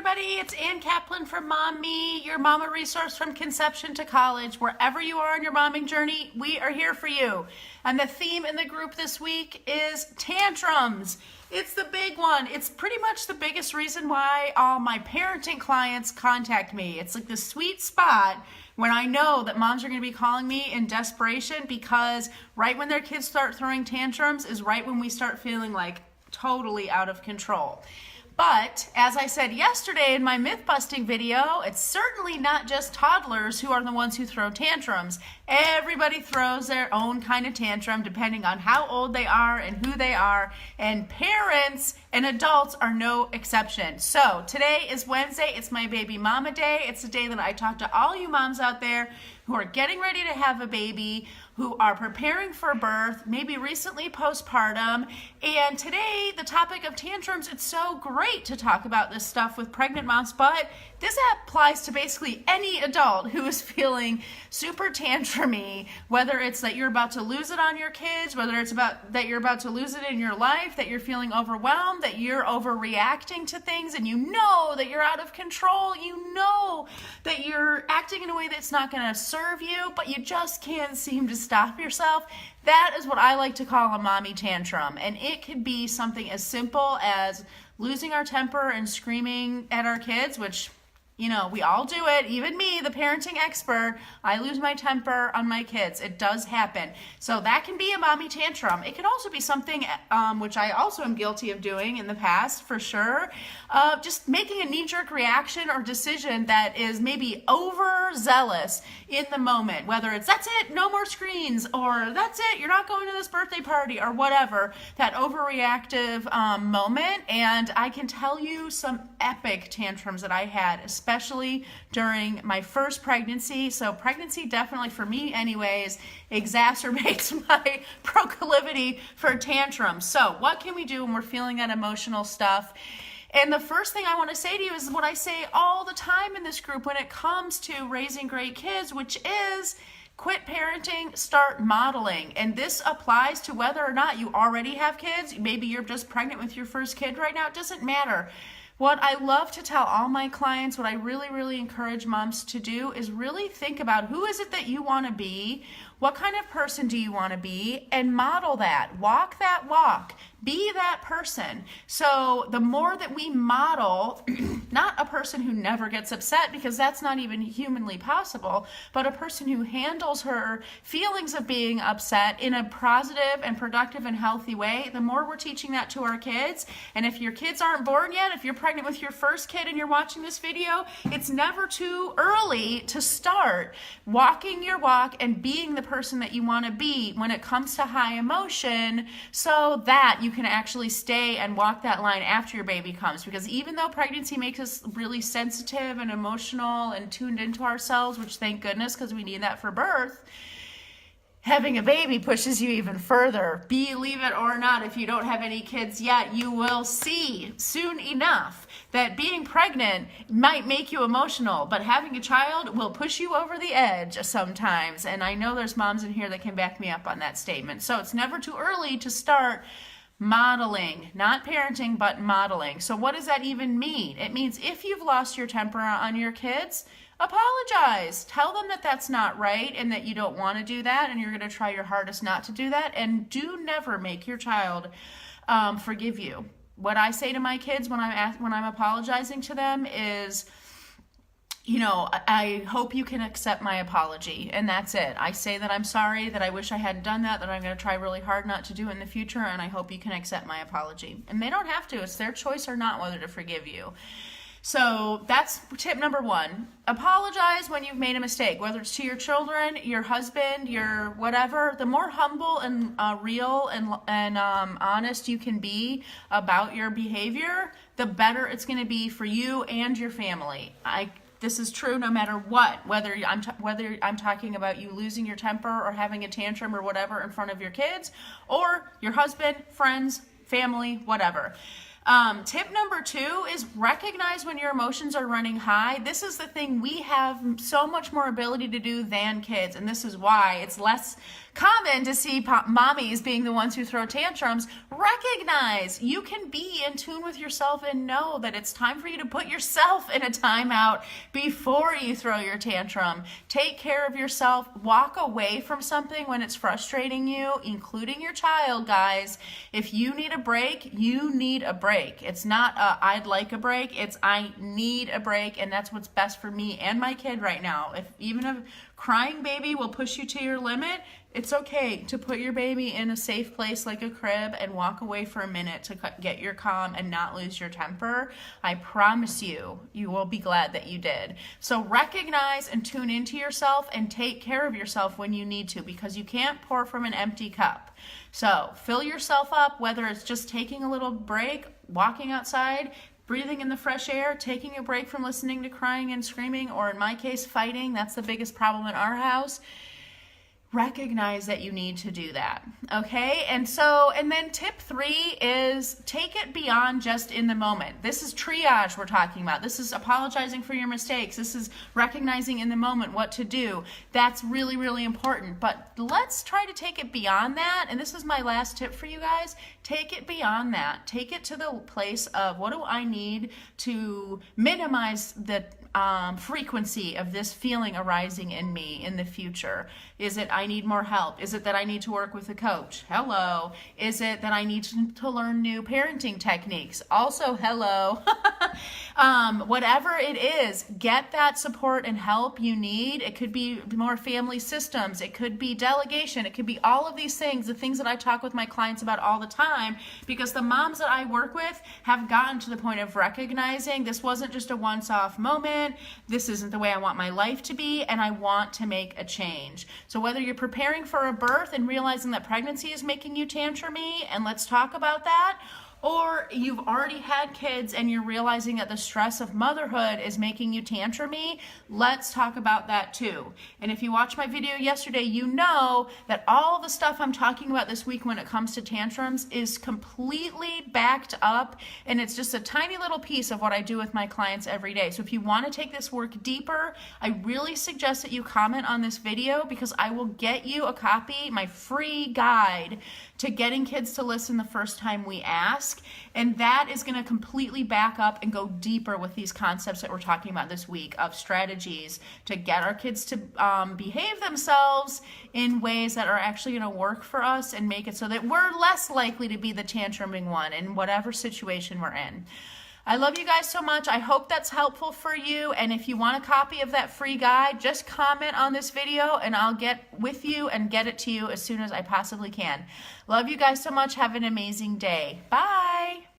everybody, it's Ann Kaplan from Mom Me, your mama resource from conception to college. Wherever you are on your momming journey, we are here for you. And the theme in the group this week is tantrums. It's the big one. It's pretty much the biggest reason why all my parenting clients contact me. It's like the sweet spot when I know that moms are going to be calling me in desperation, because right when their kids start throwing tantrums is right when we start feeling like totally out of control. But as I said yesterday in my myth busting video, it's certainly not just toddlers who are the ones who throw tantrums. Everybody throws their own kind of tantrum depending on how old they are and who they are, and parents and adults are no exception. So today is Wednesday. It's my baby mama day. It's the day that I talk to all you moms out there who are getting ready to have a baby, who are preparing for birth, maybe recently postpartum. And today, the topic of tantrums, it's so great to talk about this stuff with pregnant moms, but this applies to basically any adult who is feeling super tantrumy, whether it's that you're about to lose it on your kids, whether it's about that you're about to lose it in your life, that you're feeling overwhelmed, that you're overreacting to things, and you know that you're out of control, you know that you're acting in a way that's not going to serve you, but you just can't seem to stop yourself. That is what I like to call a mommy tantrum. And it could be something as simple as losing our temper and screaming at our kids, which, you know, we all do it. Even me, the parenting expert, I lose my temper on my kids. It does happen. So that can be a mommy tantrum. It can also be something which I also am guilty of doing in the past, for sure. Just making a knee-jerk reaction or decision that is maybe overzealous in the moment. Whether it's, that's it, no more screens, or that's it, you're not going to this birthday party, or whatever. That overreactive moment. And I can tell you some epic tantrums that I had, especially during my first pregnancy. So pregnancy definitely, for me anyways, exacerbates my proclivity for tantrums. So what can we do when we're feeling that emotional stuff? And the first thing I want to say to you is what I say all the time in this group when it comes to raising great kids, which is quit parenting, start modeling. And this applies to whether or not you already have kids. Maybe you're just pregnant with your first kid right now. It doesn't matter. What I love to tell all my clients, what I really encourage moms to do, is really think about who is it that you want to be, what kind of person do you want to be, and model that. Walk that walk. Be that person. So the more that we model, not a person who never gets upset, because that's not even humanly possible, but a person who handles her feelings of being upset in a positive and productive and healthy way, the more we're teaching that to our kids. And if your kids aren't born yet, if you're pregnant with your first kid and you're watching this video, it's never too early to start walking your walk and being the person that you want to be when it comes to high emotion, so that you can actually stay and walk that line after your baby comes. Because even though pregnancy makes us really sensitive and emotional and tuned into ourselves, which thank goodness, because we need that for birth, having a baby pushes you even further. Believe it or not, if you don't have any kids yet, you will see soon enough that being pregnant might make you emotional, but having a child will push you over the edge sometimes. And I know there's moms in here that can back me up on that statement. So it's never too early to start modeling, not parenting, but modeling. So what does that even mean? It means if you've lost your temper on your kids, apologize. Tell them that that's not right and that you don't want to do that, and you're going to try your hardest not to do that. And do never make your child forgive you. What I say to my kids when I'm apologizing to them is, you know, I hope you can accept my apology, and that's it. I say that I'm sorry, that I wish I hadn't done that I'm going to try really hard not to do it in the future, and I hope you can accept my apology. And they don't have to. It's their choice or not whether to forgive you. So that's tip number one. Apologize when you've made a mistake, whether it's to your children, your husband, your whatever. The more humble and real and honest you can be about your behavior, the better it's going to be for you and your family. This is true no matter what, whether I'm talking about you losing your temper or having a tantrum or whatever in front of your kids, or your husband, friends, family, whatever. Tip number 2 is recognize when your emotions are running high. This is the thing we have so much more ability to do than kids, and this is why it's less common to see mommies being the ones who throw tantrums. Recognize you can be in tune with yourself and know that it's time for you to put yourself in a timeout before you throw your tantrum. Take care of yourself. Walk away from something when it's frustrating you, including your child, guys. If you need a break, you need a break. It's not I'd like a break. It's I need a break, and that's what's best for me and my kid right now. If even a crying baby will push you to your limit, it's okay to put your baby in a safe place like a crib and walk away for a minute to get your calm and not lose your temper. I promise you, you will be glad that you did. So recognize and tune into yourself and take care of yourself when you need to, because you can't pour from an empty cup. So fill yourself up, whether it's just taking a little break, walking outside, breathing in the fresh air, taking a break from listening to crying and screaming, or in my case, fighting. That's the biggest problem in our house. Recognize that you need to do that, okay? And then tip 3 is take it beyond just in the moment. This is triage we're talking about. This is apologizing for your mistakes. This is recognizing in the moment what to do. That's really, really important. But let's try to take it beyond that. And this is my last tip for you guys. Take it beyond that. Take it to the place of, what do I need to minimize the frequency of this feeling arising in me in the future? Is it I need more help? Is it that I need to work with a coach? Hello. Is it that I need to learn new parenting techniques? Also, hello. Whatever it is, get that support and help you need. It could be more family systems. It could be delegation. It could be all of these things, the things that I talk with my clients about all the time, because the moms that I work with have gotten to the point of recognizing this wasn't just a once-off moment. This isn't the way I want my life to be, and I want to make a change. So whether you're preparing for a birth and realizing that pregnancy is making you tantrumy, and let's talk about that, or you've already had kids and you're realizing that the stress of motherhood is making you tantrumy, let's talk about that too. And if you watched my video yesterday, you know that all the stuff I'm talking about this week when it comes to tantrums is completely backed up, and it's just a tiny little piece of what I do with my clients every day. So if you want to take this work deeper, I really suggest that you comment on this video, because I will get you a copy, my free guide to getting kids to listen the first time we ask. And that is going to completely back up and go deeper with these concepts that we're talking about this week of strategies to get our kids to behave themselves in ways that are actually going to work for us and make it so that we're less likely to be the tantruming one in whatever situation we're in. I love you guys so much. I hope that's helpful for you. And if you want a copy of that free guide, just comment on this video and I'll get with you and get it to you as soon as I possibly can. Love you guys so much. Have an amazing day. Bye.